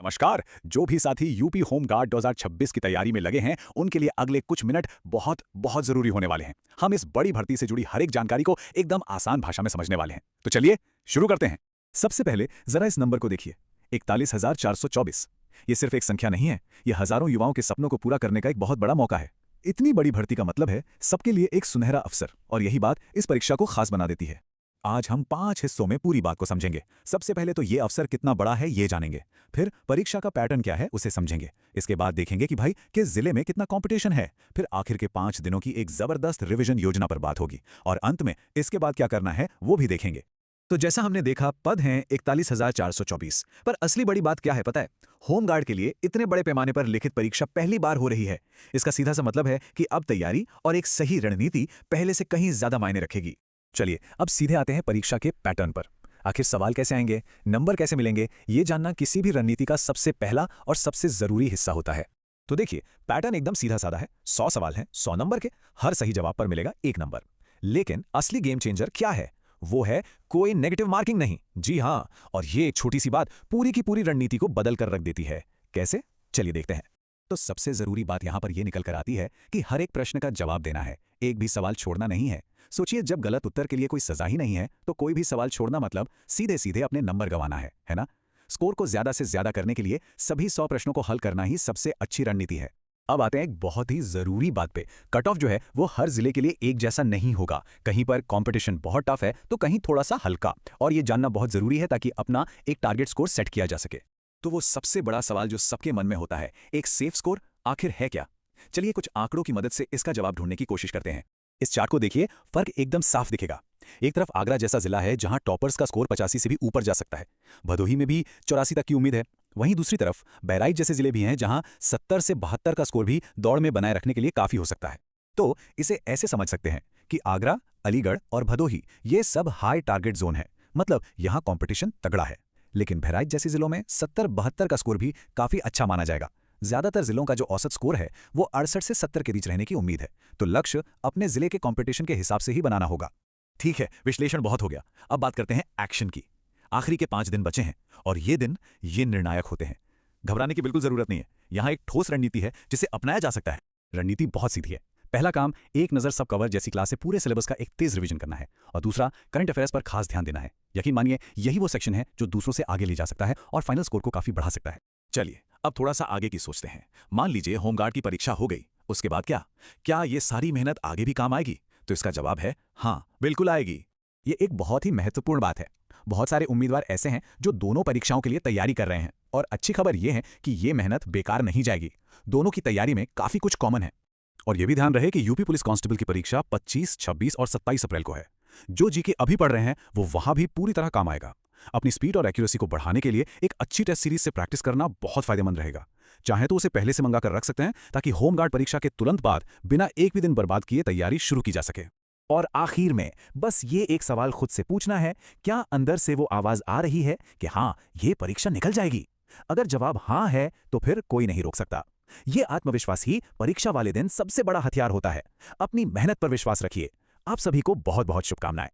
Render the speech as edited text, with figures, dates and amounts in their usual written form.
नमस्कार। जो भी साथी यूपी होमगार्ड 2026 की तैयारी में लगे हैं, उनके लिए अगले कुछ मिनट बहुत बहुत जरूरी होने वाले हैं। हम इस बड़ी भर्ती से जुड़ी हर एक जानकारी को एकदम आसान भाषा में समझने वाले हैं। तो चलिए शुरू करते हैं। सबसे पहले जरा इस नंबर को देखिए, 41,424। ये सिर्फ एक संख्या नहीं है, ये हजारों युवाओं के सपनों को पूरा करने का एक बहुत बड़ा मौका है। इतनी बड़ी भर्ती का मतलब है सबके लिए एक सुनहरा अवसर, और यही बात इस परीक्षा को खास बना देती है। आज हम 5 हिस्सों में पूरी बात को समझेंगे। सबसे पहले तो ये अवसर कितना बड़ा है ये जानेंगे, फिर परीक्षा का पैटर्न क्या है उसे समझेंगे, इसके बाद देखेंगे कि भाई किस जिले में कितना कंपटीशन है, फिर आखिर के 5 दिनों की एक जबरदस्त रिवीजन योजना पर बात होगी, और अंत में इसके बाद क्या करना है वो भी देखेंगे। तो जैसा हमने देखा, पद हैं 41,424, पर असली बड़ी बात क्या है पता है? होमगार्ड के लिए इतने बड़े पैमाने पर लिखित परीक्षा पहली बार हो रही है। इसका सीधा सा मतलब है कि अब तैयारी और एक सही रणनीति पहले से कहीं ज्यादा मायने रखेगी। चलिए अब सीधे आते हैं परीक्षा के पैटर्न पर। आखिर सवाल कैसे आएंगे, नंबर कैसे मिलेंगे, ये जानना किसी भी रणनीति का सबसे पहला और सबसे जरूरी हिस्सा होता है। तो देखिए, पैटर्न एकदम सीधा साधा है। 100 सवाल हैं, 100 नंबर के, हर सही जवाब पर मिलेगा 1 नंबर। लेकिन असली गेम चेंजर क्या है? वो है कोई नेगेटिव मार्किंग नहीं। जी हाँ, और ये एक छोटी सी बात पूरी की पूरी रणनीति को बदल कर रख देती है। कैसे? चलिए देखते हैं। तो सबसे जरूरी बात यहां पर यह निकल कर आती है कि हर एक प्रश्न का जवाब देना है, एक भी सवाल छोड़ना नहीं है। सोचिए, जब गलत उत्तर के लिए कोई सजा ही नहीं है तो कोई भी सवाल छोड़ना मतलब सीधे सीधे अपने नंबर गंवाना है ना? स्कोर को ज्यादा से ज्यादा करने के लिए सभी 100 प्रश्नों को हल करना ही सबसे अच्छी रणनीति है। अब आते हैं एक बहुत ही जरूरी बात पे। कट ऑफ जो है वो हर जिले के लिए एक जैसा नहीं होगा। कहीं पर कंपटीशन बहुत टफ है तो कहीं थोड़ा सा हल्का, और ये जानना बहुत जरूरी है ताकि अपना एक टारगेट स्कोर सेट किया जा सके। तो वो सबसे बड़ा सवाल जो सबके मन में होता है, एक सेफ स्कोर आखिर है क्या? चलिए कुछ आंकड़ों की मदद से इसका जवाब ढूंढने की कोशिश करते हैं। इस चार्ट को देखिए, फर्क एकदम साफ दिखेगा। एक तरफ आगरा जैसा जिला है जहां टॉपर्स का स्कोर 85 से भी ऊपर जा सकता है, भदोही में भी 84 तक की उम्मीद है। वहीं दूसरी तरफ बहराइच जैसे जिले भी हैं जहां 70 से 72 का स्कोर भी दौड़ में बनाए रखने के लिए काफी हो सकता है। तो इसे ऐसे समझ सकते हैं कि आगरा, अलीगढ़ और भदोही ये सब हाई टारगेट जोन है, मतलब यहां कंपटीशन तगड़ा है। लेकिन बहराइच जैसे जिलों में 70-72 का स्कोर भी काफी अच्छा माना जाएगा। ज्यादातर जिलों का जो औसत स्कोर है वो 68 से 70 के बीच रहने की उम्मीद है। तो लक्ष्य अपने जिले के कंपटीशन के हिसाब से ही बनाना होगा। ठीक है, विश्लेषण बहुत हो गया। अब बात करते हैं एक्शन की। आखिरी के 5 दिन बचे हैं और ये दिन ये निर्णायक होते हैं। घबराने की बिल्कुल जरूरत नहीं है। यहां एक ठोस रणनीति है जिसे अपनाया जा सकता है। रणनीति बहुत सीधी है। पहला काम, एक नजर सब कवर जैसी क्लास से पूरे सिलेबस का एक तेज रिवीजन करना है, और दूसरा करंट अफेयर्स पर खास ध्यान देना है। यकीन मानिए यही वो सेक्शन है जो दूसरों से आगे ले जा सकता है और फाइनल स्कोर को काफी बढ़ा सकता है। चलिए अब थोड़ा सा आगे की सोचते हैं। मान लीजिए होमगार्ड की परीक्षा हो गई, उसके बाद क्या ये सारी मेहनत आगे भी काम आएगी? तो इसका जवाब है हाँ, बिल्कुल आएगी। ये एक बहुत ही महत्वपूर्ण बात है। बहुत सारे उम्मीदवार ऐसे हैं जो दोनों परीक्षाओं के लिए तैयारी कर रहे हैं, और अच्छी खबर यह है कि ये मेहनत बेकार नहीं जाएगी। दोनों की तैयारी में काफी कुछ कॉमन है। और यह भी ध्यान रहे कि यूपी पुलिस कांस्टेबल की परीक्षा 25, 26 और 27 अप्रैल को है। जो जीके अभी पढ़ रहे हैं वो वहां भी पूरी तरह काम आएगा। अपनी स्पीड और एक्यूरेसी को बढ़ाने के लिए एक अच्छी टेस्ट सीरीज से प्रैक्टिस करना बहुत फायदेमंद रहेगा। चाहे तो उसे पहले से मंगाकर रख सकते हैं ताकि होमगार्ड परीक्षा के तुरंत बाद बिना एक भी दिन बर्बाद किए तैयारी शुरू की जा सके। और आखिर में बस ये एक सवाल खुद से पूछना है, क्या अंदर से वो आवाज आ रही है कि हाँ, ये परीक्षा निकल जाएगी? अगर जवाब हाँ है तो फिर कोई नहीं रोक सकता। ये आत्मविश्वास ही परीक्षा वाले दिन सबसे बड़ा हथियार होता है। अपनी मेहनत पर विश्वास रखिए। आप सभी को बहुत बहुत शुभकामनाएं।